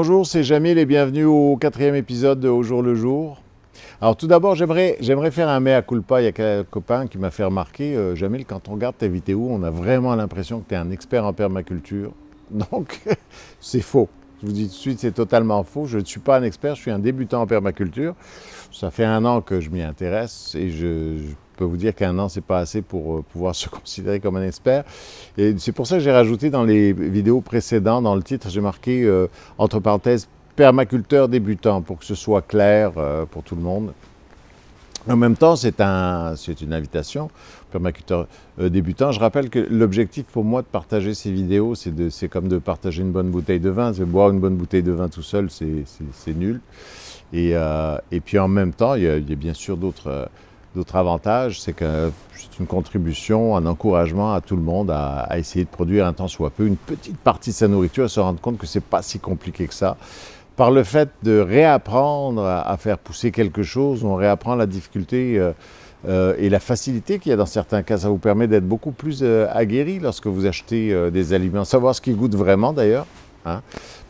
Bonjour, c'est Jamil et bienvenue au 4e épisode de Au jour le jour. Alors tout d'abord, j'aimerais faire un mea culpa. Il y a quelqu'un copain qui m'a fait remarquer, Jamil, quand on regarde tes vidéos, on a vraiment l'impression que tu es un expert en permaculture. Donc, c'est faux. Je vous dis tout de suite, c'est totalement faux. Je ne suis pas un expert, je suis un débutant en permaculture. Ça fait 1 an que je m'y intéresse et je peux vous dire qu'1 an, c'est pas assez pour pouvoir se considérer comme un expert. Et c'est pour ça que j'ai rajouté dans les vidéos précédentes, dans le titre, j'ai marqué, entre parenthèses, permaculteur débutant, pour que ce soit clair pour tout le monde. En même temps, c'est une invitation, permaculteur débutant. Je rappelle que l'objectif pour moi de partager ces vidéos, c'est comme de partager une bonne bouteille de vin. Boire une bonne bouteille de vin tout seul, c'est nul. Et puis en même temps, il y a bien sûr d'autres avantages. C'est que c'est une contribution, un encouragement à tout le monde à essayer de produire un tant soit peu une petite partie de sa nourriture et se rendre compte que c'est pas si compliqué que ça. Par le fait de réapprendre à faire pousser quelque chose, on réapprend la difficulté et la facilité qu'il y a dans certains cas. Ça vous permet d'être beaucoup plus aguerri lorsque vous achetez des aliments. Savoir ce qu'ils goûtent vraiment d'ailleurs, hein,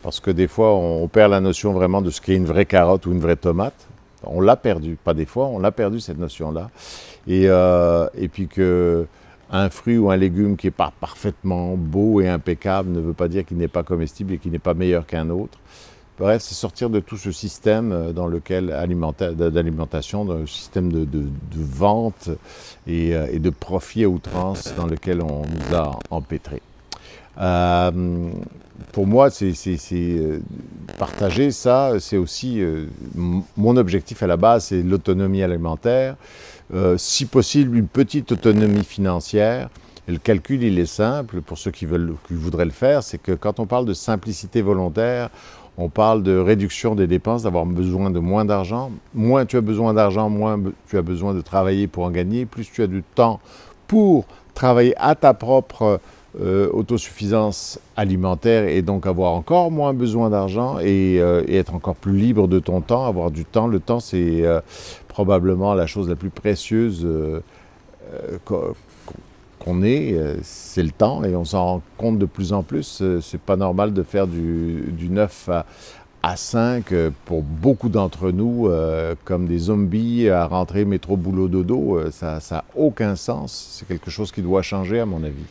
parce que des fois on perd la notion vraiment de ce qu'est une vraie carotte ou une vraie tomate. On l'a perdu, pas des fois, on l'a perdu cette notion-là. Et puis que un fruit ou un légume qui n'est pas parfaitement beau et impeccable ne veut pas dire qu'il n'est pas comestible et qu'il n'est pas meilleur qu'un autre. Bref, c'est sortir de tout ce système dans lequel d'alimentation, d'un système de vente et de profit à outrance dans lequel on nous a empêtrés. Pour moi, partager ça, c'est aussi mon objectif à la base, c'est l'autonomie alimentaire, si possible une petite autonomie financière. Et le calcul, il est simple pour ceux qui voudraient le faire, c'est que quand on parle de simplicité volontaire, on parle de réduction des dépenses, d'avoir besoin de moins d'argent. Moins tu as besoin d'argent, moins tu as besoin de travailler pour en gagner. Plus tu as du temps pour travailler à ta propre autosuffisance alimentaire et donc avoir encore moins besoin d'argent et être encore plus libre de ton temps, avoir du temps. Le temps, c'est probablement la chose la plus précieuse qu'on ait, c'est le temps, et on s'en rend compte de plus en plus. C'est pas normal de faire du 9 à 5 pour beaucoup d'entre nous, comme des zombies à rentrer métro, boulot, dodo. Ça n'a aucun sens. C'est quelque chose qui doit changer, à mon avis.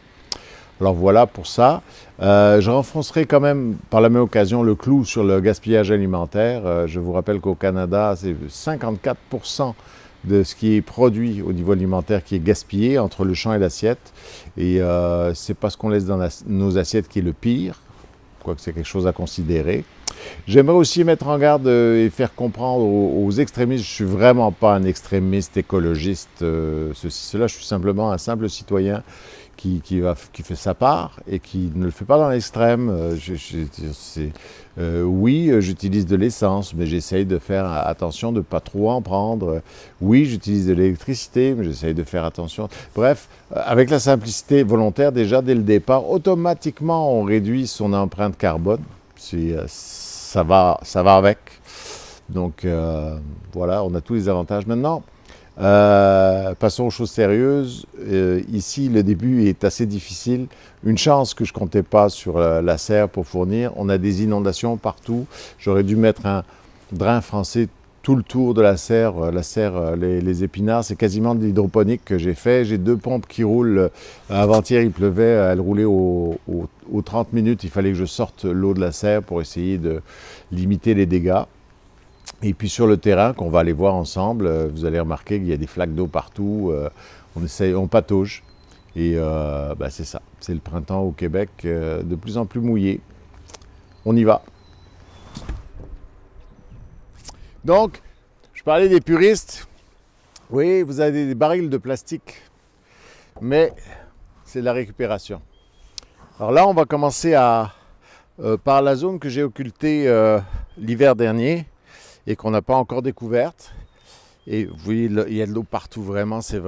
Alors voilà pour ça. Je renfoncerai quand même, par la même occasion, le clou sur le gaspillage alimentaire. Je vous rappelle qu'au Canada, c'est 54% de ce qui est produit au niveau alimentaire qui est gaspillé entre le champ et l'assiette. Et c'est pas ce qu'on laisse dans nos assiettes qui est le pire, quoique c'est quelque chose à considérer. J'aimerais aussi mettre en garde et faire comprendre aux extrémistes, je ne suis vraiment pas un extrémiste écologiste, ceci, cela, je suis simplement un simple citoyen qui fait sa part et qui ne le fait pas dans l'extrême. Oui, j'utilise de l'essence, mais j'essaye de faire attention de ne pas trop en prendre. Oui, j'utilise de l'électricité, mais j'essaye de faire attention. Bref, avec la simplicité volontaire, déjà dès le départ, automatiquement, on réduit son empreinte carbone. Ça va avec. Donc, voilà, on a tous les avantages. Maintenant, passons aux choses sérieuses. Ici, le début est assez difficile. Une chance que je ne comptais pas sur la serre pour fournir. On a des inondations partout. J'aurais dû mettre un drain français tout le tour de la serre. Les épinards, c'est quasiment de l'hydroponique que j'ai fait. J'ai 2 pompes qui roulent. Avant-hier, il pleuvait. Elles roulaient aux 30 minutes. Il fallait que je sorte l'eau de la serre pour essayer de limiter les dégâts. Et puis sur le terrain, qu'on va aller voir ensemble, vous allez remarquer qu'il y a des flaques d'eau partout, on patauge. Et c'est ça, c'est le printemps au Québec, de plus en plus mouillé. On y va. Donc, je parlais des puristes. Oui, vous avez des barils de plastique, mais c'est de la récupération. Alors là, on va commencer par la zone que j'ai occultée l'hiver dernier et qu'on n'a pas encore découverte. Et vous voyez, il y a de l'eau partout, vraiment, c'est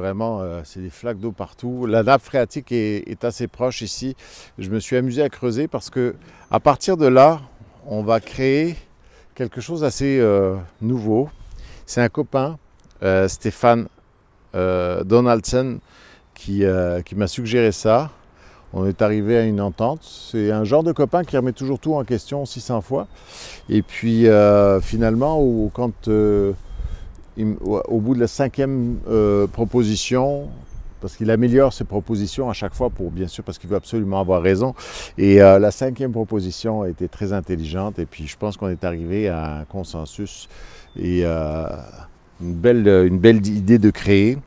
des flaques d'eau partout. La nappe phréatique est assez proche ici. Je me suis amusé à creuser parce que à partir de là, on va créer quelque chose d'assez nouveau. C'est un copain, Stéphane Donaldson, qui m'a suggéré ça. On est arrivé à une entente. C'est un genre de copain qui remet toujours tout en question 600 fois. Et puis finalement, au bout de la 5e proposition, parce qu'il améliore ses propositions à chaque fois, bien sûr, parce qu'il veut absolument avoir raison. Et la 5e proposition a été très intelligente. Et puis je pense qu'on est arrivé à un consensus et une belle idée de créer.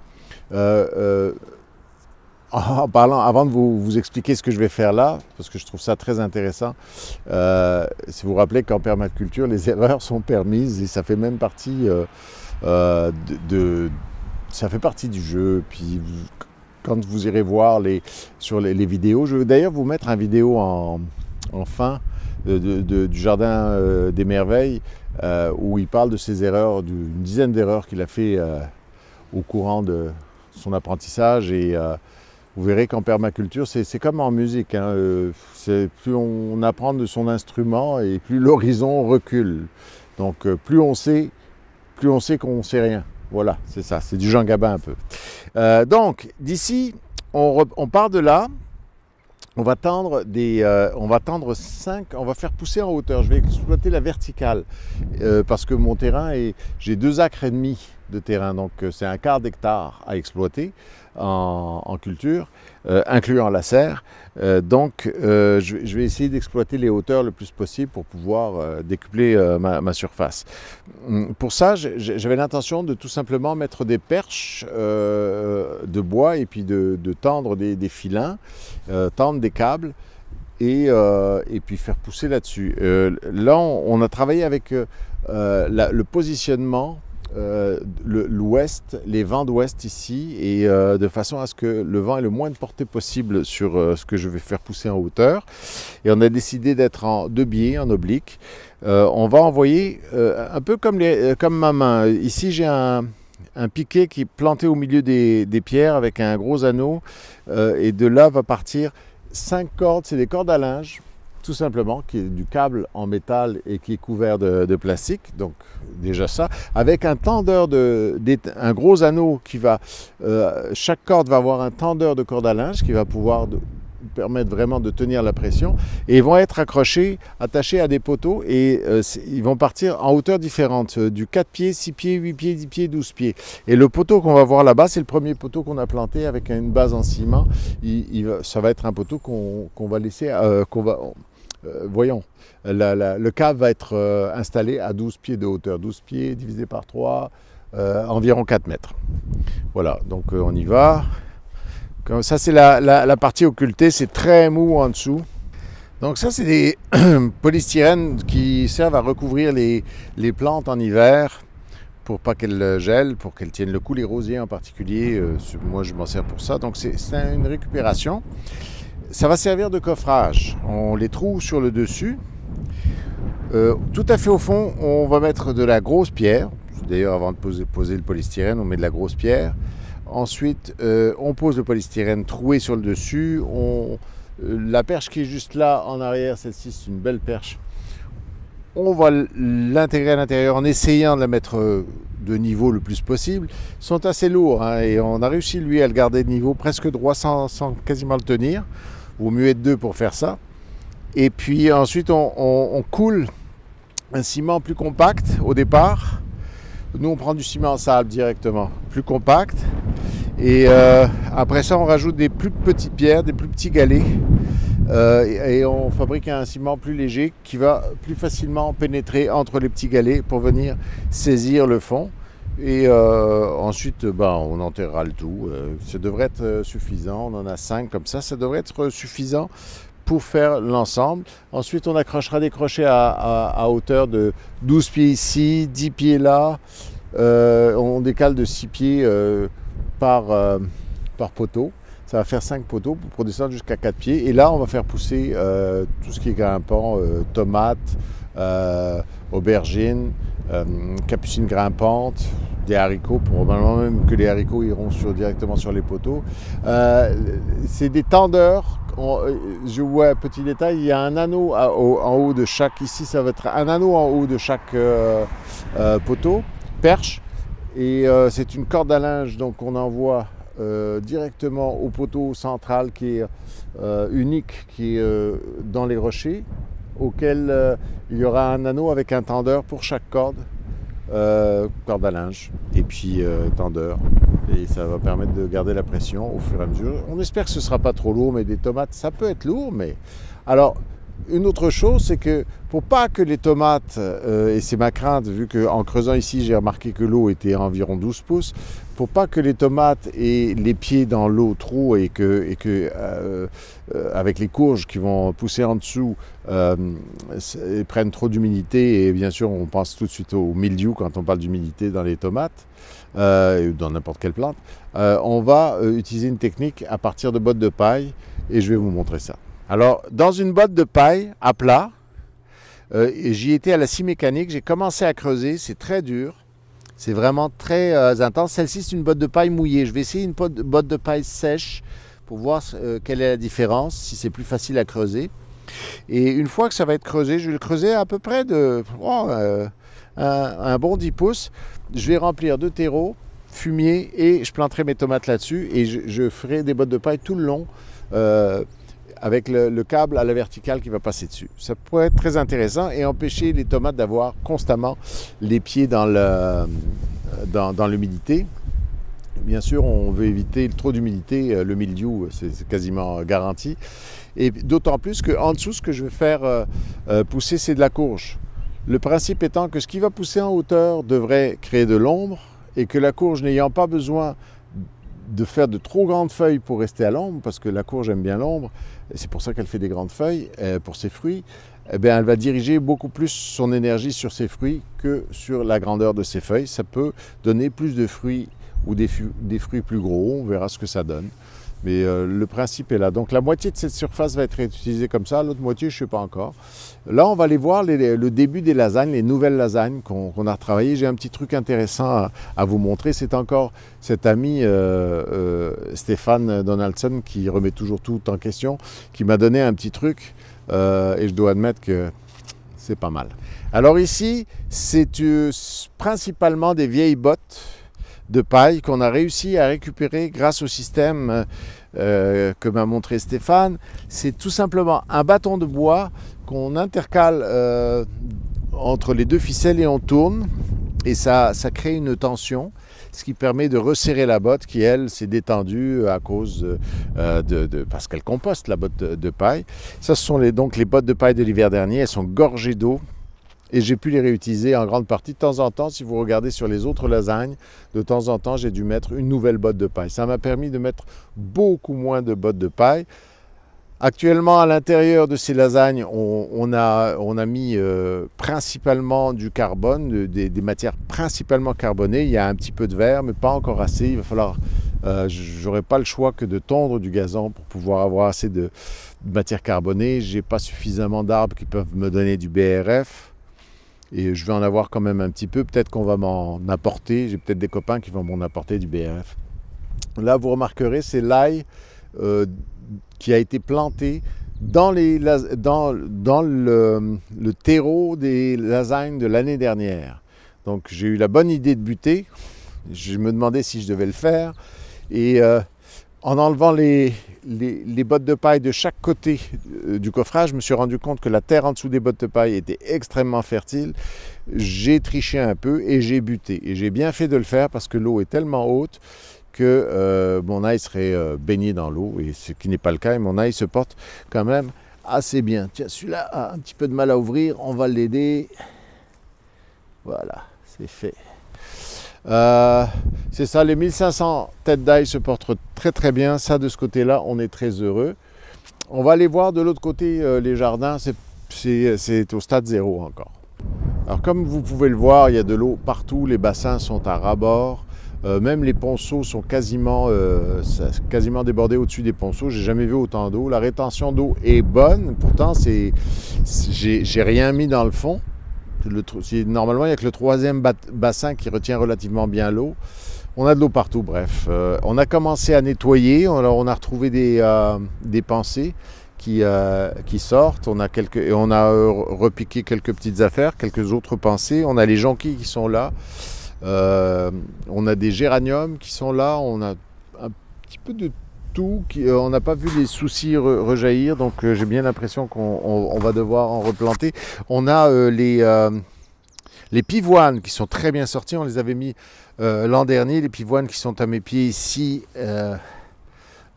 En parlant, avant de vous expliquer ce que je vais faire là, parce que je trouve ça très intéressant, si vous vous rappelez qu'en permaculture, les erreurs sont permises et ça fait même partie ça fait partie du jeu. Puis quand vous irez voir sur les vidéos, je vais d'ailleurs vous mettre une vidéo en fin du Jardin des Merveilles où il parle de ses erreurs, d'une dizaine d'erreurs qu'il a fait au courant de son apprentissage. Et vous verrez qu'en permaculture, c'est comme en musique. Hein, plus on apprend de son instrument et plus l'horizon recule. Donc plus on sait qu'on ne sait rien. Voilà, c'est ça, c'est du Jean Gabin un peu. Donc, d'ici, on part de là, on va tendre on va faire pousser en hauteur. Je vais exploiter la verticale parce que mon terrain j'ai 2,5 acres de terrain, donc c'est un quart d'hectare à exploiter en culture, incluant la serre. Donc je vais essayer d'exploiter les hauteurs le plus possible pour pouvoir décupler ma surface. Pour ça, j'avais l'intention de tout simplement mettre des perches de bois et puis de tendre des filins, tendre des câbles et puis faire pousser là-dessus. Là, on a travaillé avec le positionnement, l'ouest, les vents d'ouest ici, et de façon à ce que le vent ait le moins de portée possible sur ce que je vais faire pousser en hauteur. Et on a décidé d'être en 2 biais, en oblique. On va envoyer un peu comme ma main. Ici, j'ai un piquet qui est planté au milieu des pierres avec un gros anneau, et de là va partir 5 cordes, c'est des cordes à linge, tout simplement, qui est du câble en métal et qui est couvert de plastique, donc déjà ça, avec un tendeur un gros anneau qui va, chaque corde va avoir un tendeur de corde à linge qui va pouvoir permettre vraiment de tenir la pression, et ils vont être attachés à des poteaux, et ils vont partir en hauteur différente, du 4 pieds, 6 pieds, 8 pieds, 10 pieds, 12 pieds. Et le poteau qu'on va voir là-bas, c'est le premier poteau qu'on a planté avec une base en ciment. Ça va être un poteau qu'on va laisser, voyons, le câble va être installé à 12 pieds de hauteur. 12 pieds divisé par 3, environ 4 mètres. Voilà, donc on y va. Comme ça, c'est la partie occultée, c'est très mou en dessous. Donc ça, c'est des polystyrènes qui servent à recouvrir les plantes en hiver pour pas qu'elles gèlent, pour qu'elles tiennent le coup, les rosiers en particulier. Moi, je m'en sers pour ça. Donc c'est une récupération. Ça va servir de coffrage. On les trouve sur le dessus. Tout à fait au fond, on va mettre de la grosse pierre. D'ailleurs, avant de poser le polystyrène, on met de la grosse pierre. Ensuite, on pose le polystyrène troué sur le dessus. La perche qui est juste là en arrière, celle-ci, c'est une belle perche. On va l'intégrer à l'intérieur en essayant de la mettre de niveau le plus possible. Ils sont assez lourds, hein, et on a réussi, lui, à le garder de niveau presque droit sans quasiment le tenir. Vaut mieux être 2 pour faire ça. Et puis ensuite, on coule un ciment plus compact au départ. Nous, on prend du ciment en sable directement, plus compact. Et après ça, on rajoute des plus petites pierres, des plus petits galets. Et on fabrique un ciment plus léger qui va plus facilement pénétrer entre les petits galets pour venir saisir le fond. Et ensuite, on enterrera le tout. Ça devrait être suffisant. On en a 5 comme ça. Ça devrait être suffisant pour faire l'ensemble. Ensuite, on accrochera des crochets à hauteur de 12 pieds ici, 10 pieds là. On décale de 6 pieds par poteau. Ça va faire 5 poteaux pour descendre jusqu'à 4 pieds. Et là, on va faire pousser tout ce qui est grimpant, tomates, aubergines, capucines grimpantes, des haricots, probablement même que les haricots iront directement sur les poteaux. C'est des tendeurs. Je vois un petit détail, il y a un anneau en haut de chaque, ici ça va être un anneau en haut de chaque poteau, perche, et c'est une corde à linge, donc on envoie directement au poteau central qui est unique, qui est dans les rochers, auquel il y aura un anneau avec un tendeur pour chaque corde, corde à linge et puis tendeur. Et ça va permettre de garder la pression au fur et à mesure. On espère que ce ne sera pas trop lourd, mais des tomates, ça peut être lourd. Mais alors, une autre chose, c'est que pour pas que les tomates, et c'est ma crainte, vu qu'en creusant ici, j'ai remarqué que l'eau était à environ 12 pouces, pour pas que les tomates aient les pieds dans l'eau trop et que avec les courges qui vont pousser en dessous, prennent trop d'humidité, et bien sûr, on pense tout de suite au mildiou quand on parle d'humidité dans les tomates, dans n'importe quelle plante, on va utiliser une technique à partir de bottes de paille, et je vais vous montrer ça. Alors, dans une botte de paille à plat, j'y étais à la scie mécanique, j'ai commencé à creuser, c'est très dur, c'est vraiment très intense. Celle-ci, c'est une botte de paille mouillée. Je vais essayer une botte de paille sèche pour voir quelle est la différence, si c'est plus facile à creuser. Et une fois que ça va être creusé, je vais le creuser à peu près de un bon 10 pouces. Je vais remplir de terreau, fumier, et je planterai mes tomates là-dessus. Et je ferai des bottes de paille tout le long, avec le câble à la verticale qui va passer dessus. Ça pourrait être très intéressant et empêcher les tomates d'avoir constamment les pieds dans l'humidité. Bien sûr, on veut éviter trop d'humidité, le mildiou, c'est quasiment garanti. Et d'autant plus qu'en dessous, ce que je vais faire pousser, c'est de la courge. Le principe étant que ce qui va pousser en hauteur devrait créer de l'ombre et que la courge, n'ayant pas besoin de faire de trop grandes feuilles pour rester à l'ombre, parce que la courge aime bien l'ombre, c'est pour ça qu'elle fait des grandes feuilles pour ses fruits, eh bien, elle va diriger beaucoup plus son énergie sur ses fruits que sur la grandeur de ses feuilles. Ça peut donner plus de fruits ou des fruits plus gros, on verra ce que ça donne. Mais le principe est là. Donc la moitié de cette surface va être utilisée comme ça, l'autre moitié, je ne sais pas encore. Là, on va aller voir le début des lasagnes, les nouvelles lasagnes qu'on a retravaillées. J'ai un petit truc intéressant à vous montrer. C'est encore cet ami Stéphane Donaldson, qui remet toujours tout en question, qui m'a donné un petit truc. Et je dois admettre que c'est pas mal. Alors ici, c'est principalement des vieilles bottes de paille qu'on a réussi à récupérer grâce au système que m'a montré Stéphane. C'est tout simplement un bâton de bois qu'on intercale entre les deux ficelles et on tourne, et ça crée une tension, ce qui permet de resserrer la botte qui, elle, s'est détendue à cause parce qu'elle composte, la botte de paille. Ça, ce sont donc les bottes de paille de l'hiver dernier. Elles sont gorgées d'eau. Et j'ai pu les réutiliser en grande partie. De temps en temps, si vous regardez sur les autres lasagnes, de temps en temps, j'ai dû mettre une nouvelle botte de paille. Ça m'a permis de mettre beaucoup moins de bottes de paille. Actuellement, à l'intérieur de ces lasagnes, on a mis principalement du carbone, des matières principalement carbonées. Il y a un petit peu de verre, mais pas encore assez. Il va falloir, j'aurai pas le choix que de tondre du gazon pour pouvoir avoir assez de matière carbonée. J'ai pas suffisamment d'arbres qui peuvent me donner du BRF. Et je vais en avoir quand même un petit peu. Peut-être qu'on va m'en apporter. J'ai peut-être des copains qui vont m'en apporter du BRF. Là, vous remarquerez, c'est l'ail qui a été planté dans le terreau des lasagnes de l'année dernière. Donc, j'ai eu la bonne idée de buter. Je me demandais si je devais le faire. Et en enlevant les bottes de paille de chaque côté du coffrage, je me suis rendu compte que la terre en dessous des bottes de paille était extrêmement fertile. J'ai triché un peu et j'ai buté. Et j'ai bien fait de le faire parce que l'eau est tellement haute que mon ail serait baigné dans l'eau, et ce qui n'est pas le cas. Et mon ail se porte quand même assez bien. Tiens, celui-là a un petit peu de mal à ouvrir. On va l'aider. Voilà, c'est fait. C'est ça, les 1500 têtes d'ail se portent très très bien. Ça, de ce côté-là, on est très heureux. On va aller voir de l'autre côté les jardins. C'est au stade 0 encore. Alors, comme vous pouvez le voir, il y a de l'eau partout. Les bassins sont à ras-bord. Même les ponceaux sont quasiment débordés au-dessus des ponceaux. J'ai jamais vu autant d'eau. La rétention d'eau est bonne. Pourtant, j'ai rien mis dans le fond. Normalement, il n'y a que le troisième bassin qui retient relativement bien l'eau. On a de l'eau partout, bref. On a commencé à nettoyer. On a retrouvé des pensées qui sortent. On a repiqué quelques petites affaires, quelques autres pensées. On a les jonquilles qui sont là. On a des géraniums qui sont là. On a petit peu de tout. On n'a pas vu les soucis rejaillir, donc j'ai bien l'impression qu'on va devoir en replanter. On a les pivoines qui sont très bien sorties, on les avait mis l'an dernier, les pivoines qui sont à mes pieds ici.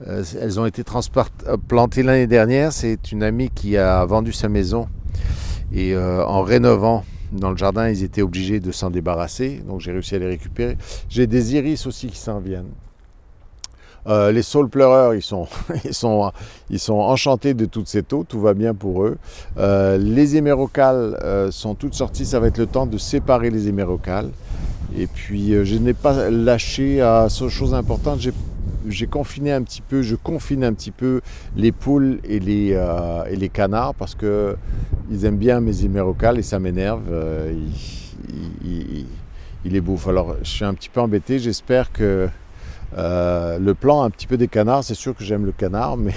Elles ont été transplantées l'année dernière. C'est une amie qui a vendu sa maison et en rénovant dans le jardin, ils étaient obligés de s'en débarrasser. Donc j'ai réussi à les récupérer. J'ai des iris aussi qui s'en viennent. Les saules pleureurs, ils sont enchantés de toutes ces taux, tout va bien pour eux. Les hémérocales sont toutes sorties, ça va être le temps de séparer les hémérocales. Et puis je n'ai pas lâché à chose importante, je confine un petit peu les poules et les canards parce qu'ils aiment bien mes hémérocales et ça m'énerve. Ils les bouffent. Alors je suis un petit peu embêté, j'espère que le plan un petit peu des canards, c'est sûr que j'aime le canard, mais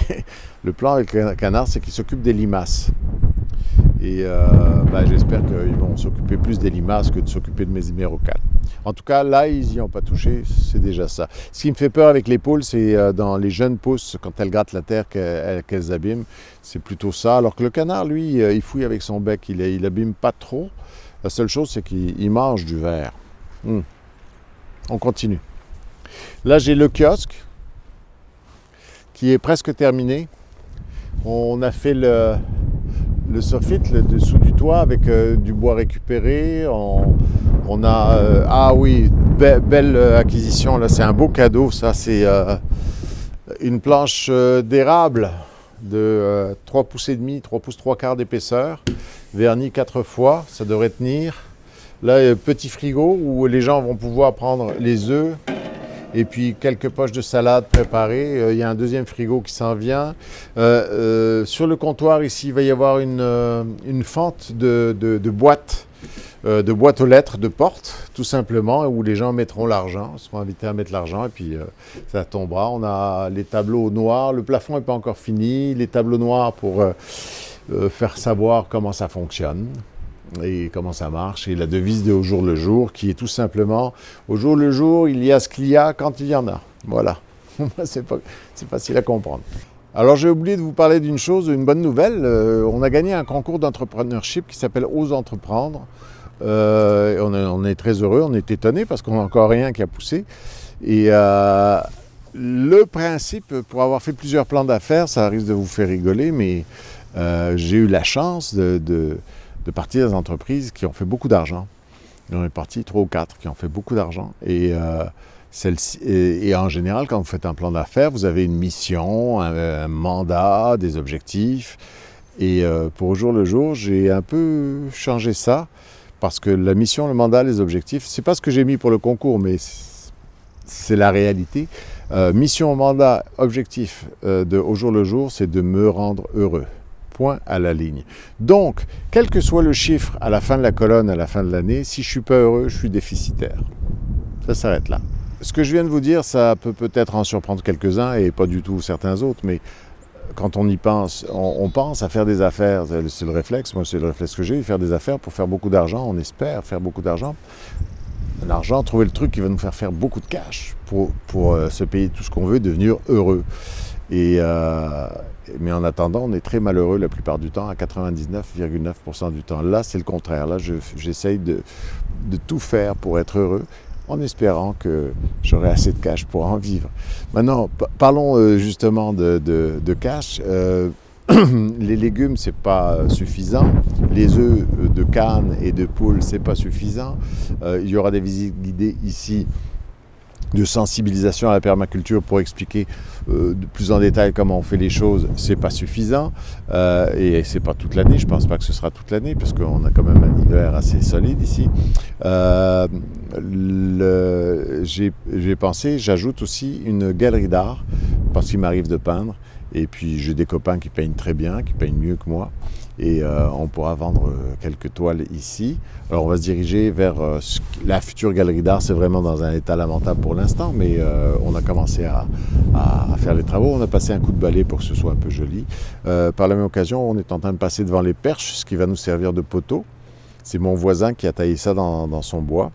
le plan avec le canard, c'est qu'il s'occupe des limaces. Et j'espère qu'ils vont s'occuper plus des limaces que de s'occuper de mes hémérocales. En tout cas, là, ils n'y ont pas touché, c'est déjà ça. Ce qui me fait peur avec les poules, c'est dans les jeunes pousses, quand elles grattent la terre, qu'elles abîment. C'est plutôt ça. Alors que le canard, lui, il fouille avec son bec, il abîme pas trop. La seule chose, c'est qu'il mange du verre. On continue. Là, j'ai le kiosque qui est presque terminé. On a fait le soffit, le dessous du toit avec du bois récupéré. On a, belle acquisition. Là, c'est un beau cadeau. Ça, c'est une planche d'érable de 3 pouces et demi, 3 pouces 3 quarts d'épaisseur, verni 4 fois. Ça devrait tenir. Là, petit frigo où les gens vont pouvoir prendre les œufs. Et puis quelques poches de salade préparées. Il y a un deuxième frigo qui s'en vient. Sur le comptoir ici, il va y avoir une fente de boîtes aux lettres, de portes, tout simplement, où les gens mettront l'argent. Ils seront invités à mettre l'argent et puis ça tombera. On a les tableaux noirs. Le plafond n'est pas encore fini. Les tableaux noirs pour faire savoir comment ça fonctionne et comment ça marche, et la devise de Au jour le jour, qui est tout simplement « Au jour le jour, il y a ce qu'il y a quand il y en a ». Voilà, c'est facile à comprendre. Alors j'ai oublié de vous parler d'une chose, une bonne nouvelle. On a gagné un concours d'entrepreneurship qui s'appelle « Ose entreprendre ». On est très heureux, on est étonnés parce qu'on n'a encore rien qui a poussé. Et le principe, pour avoir fait plusieurs plans d'affaires, ça risque de vous faire rigoler, mais j'ai eu la chance de partir des entreprises qui ont fait beaucoup d'argent. Il y en est parti 3 ou 4 qui ont fait beaucoup d'argent. Et en général, quand vous faites un plan d'affaires, vous avez une mission, un mandat, des objectifs. Et pour Au jour le jour, j'ai un peu changé ça parce que la mission, le mandat, les objectifs, c'est pas ce que j'ai mis pour le concours, mais c'est la réalité. Mission, mandat, objectif de Au jour le jour, c'est de me rendre heureux. Point à la ligne. Donc, quel que soit le chiffre à la fin de la colonne, à la fin de l'année, si je ne suis pas heureux, je suis déficitaire. Ça s'arrête là. Ce que je viens de vous dire, ça peut peut-être en surprendre quelques-uns et pas du tout certains autres, mais quand on y pense, on pense à faire des affaires. C'est le réflexe, moi c'est le réflexe que j'ai, faire des affaires pour faire beaucoup d'argent, on espère faire beaucoup d'argent. L'argent, trouver le truc qui va nous faire beaucoup de cash pour se payer tout ce qu'on veut, devenir heureux. Mais en attendant, on est très malheureux la plupart du temps, à 99,9% du temps. Là, c'est le contraire. Là, j'essaye de tout faire pour être heureux, en espérant que j'aurai assez de cash pour en vivre. Maintenant, parlons justement de cash. Les légumes, c'est pas suffisant. Les œufs de canne et de poule, c'est pas suffisant. Il y aura des visites guidées ici de sensibilisation à la permaculture pour expliquer de plus en détail comment on fait les choses, c'est pas suffisant. Et c'est pas toute l'année, je pense pas que ce sera toute l'année, parce qu'on a quand même un hiver assez solide ici. J'ai pensé, j'ajoute aussi une galerie d'art, parce qu'il m'arrive de peindre. Et puis j'ai des copains qui peignent très bien, qui peignent mieux que moi. Et on pourra vendre quelques toiles ici. Alors on va se diriger vers la future galerie d'art. C'est vraiment dans un état lamentable pour l'instant, mais on a commencé à faire les travaux. On a passé un coup de balai pour que ce soit un peu joli. Par la même occasion, on est en train de passer devant les perches, ce qui va nous servir de poteau. C'est mon voisin qui a taillé ça dans son bois.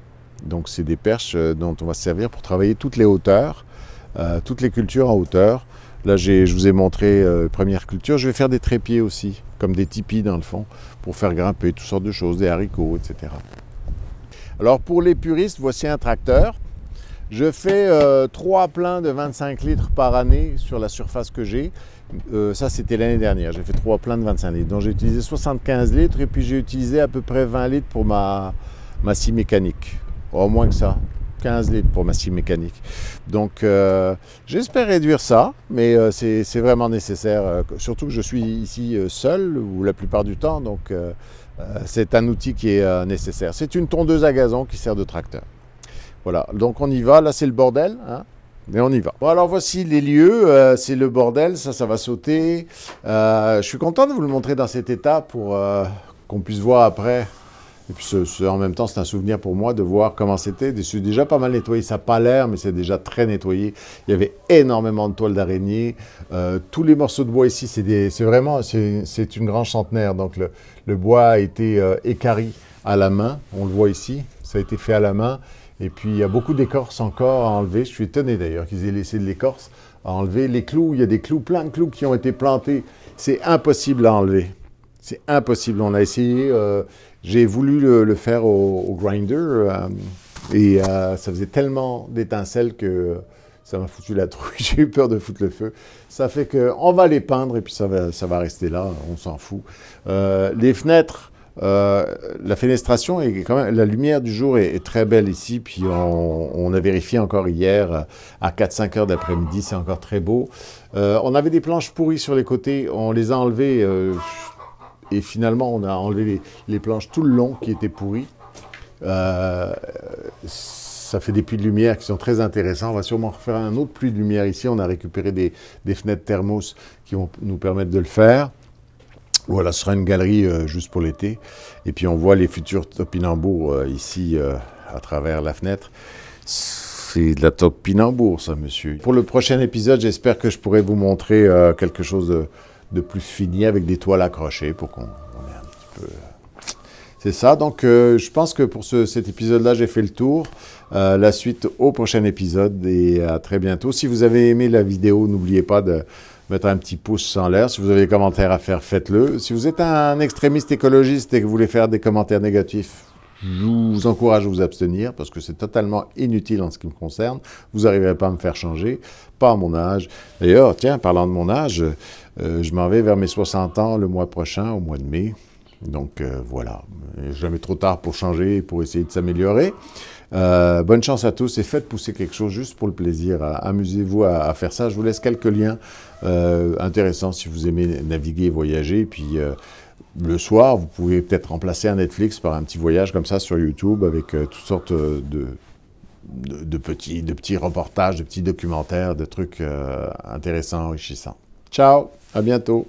Donc c'est des perches dont on va se servir pour travailler toutes les hauteurs. toutes les cultures en hauteur. Là, je vous ai montré première culture. Je vais faire des trépieds aussi, comme des tipis dans le fond, pour faire grimper toutes sortes de choses, des haricots, etc. Alors pour les puristes, voici un tracteur. Je fais 3 pleins de 25 litres par année sur la surface que j'ai. Ça, c'était l'année dernière. J'ai fait 3 pleins de 25 litres. Donc j'ai utilisé 75 litres et puis j'ai utilisé à peu près 20 litres pour ma scie mécanique. Au moins que ça. 15 litres pour ma scie mécanique. Donc j'espère réduire ça, mais c'est vraiment nécessaire. Surtout que je suis ici seul, ou la plupart du temps. Donc c'est un outil qui est nécessaire. C'est une tondeuse à gazon qui sert de tracteur. Voilà, donc on y va, là c'est le bordel, hein, mais on y va. Bon alors voici les lieux, c'est le bordel, ça va sauter. Je suis content de vous le montrer dans cet état pour qu'on puisse voir après. Et puis en même temps c'est un souvenir pour moi de voir comment c'était. C'est déjà pas mal nettoyé, ça n'a pas l'air, mais c'est déjà très nettoyé. Il y avait énormément de toiles d'araignée. Tous les morceaux de bois ici, c'est une grande centenaire. Donc le bois a été équarri à la main, on le voit ici, ça a été fait à la main. Et puis, il y a beaucoup d'écorce encore à enlever. Je suis étonné d'ailleurs qu'ils aient laissé de l'écorce à enlever. Les clous, il y a des clous, plein de clous qui ont été plantés. C'est impossible à enlever. C'est impossible. On a essayé. J'ai voulu le faire au grinder. Et ça faisait tellement d'étincelles que ça m'a foutu la trouille. J'ai eu peur de foutre le feu. Ça fait qu'on va les peindre et puis ça va rester là. On s'en fout. Les fenêtres. La fenestration est quand même, la lumière du jour est très belle ici, puis on a vérifié encore hier à 4-5 heures d'après-midi, c'est encore très beau. On avait des planches pourries sur les côtés, on les a enlevées et finalement on a enlevé les planches tout le long qui étaient pourries. Ça fait des puits de lumière qui sont très intéressants. On va sûrement refaire un autre puits de lumière ici. On a récupéré des fenêtres thermos qui vont nous permettre de le faire. Voilà, ce sera une galerie juste pour l'été. Et puis on voit les futurs topinambours ici à travers la fenêtre. C'est de la topinambour ça, monsieur. Pour le prochain épisode, j'espère que je pourrai vous montrer quelque chose de plus fini avec des toiles accrochées pour qu'on ait un petit peu... C'est ça, donc je pense que pour cet épisode-là, j'ai fait le tour. La suite au prochain épisode et à très bientôt. Si vous avez aimé la vidéo, n'oubliez pas de mettre un petit pouce en l'air. Si vous avez des commentaires à faire, faites-le. Si vous êtes un extrémiste écologiste et que vous voulez faire des commentaires négatifs, je vous encourage à vous abstenir parce que c'est totalement inutile en ce qui me concerne. Vous n'arriverez pas à me faire changer, pas à mon âge. D'ailleurs, tiens, parlant de mon âge, je m'en vais vers mes 60 ans le mois prochain, au mois de mai. Donc voilà, jamais trop tard pour changer et pour essayer de s'améliorer. Bonne chance à tous et faites pousser quelque chose juste pour le plaisir. Amusez-vous à faire ça. Je vous laisse quelques liens intéressants si vous aimez naviguer et voyager. Et puis le soir, vous pouvez peut-être remplacer un Netflix par un petit voyage comme ça sur YouTube avec toutes sortes de petits reportages, de petits documentaires, de trucs intéressants, enrichissants. Ciao, à bientôt.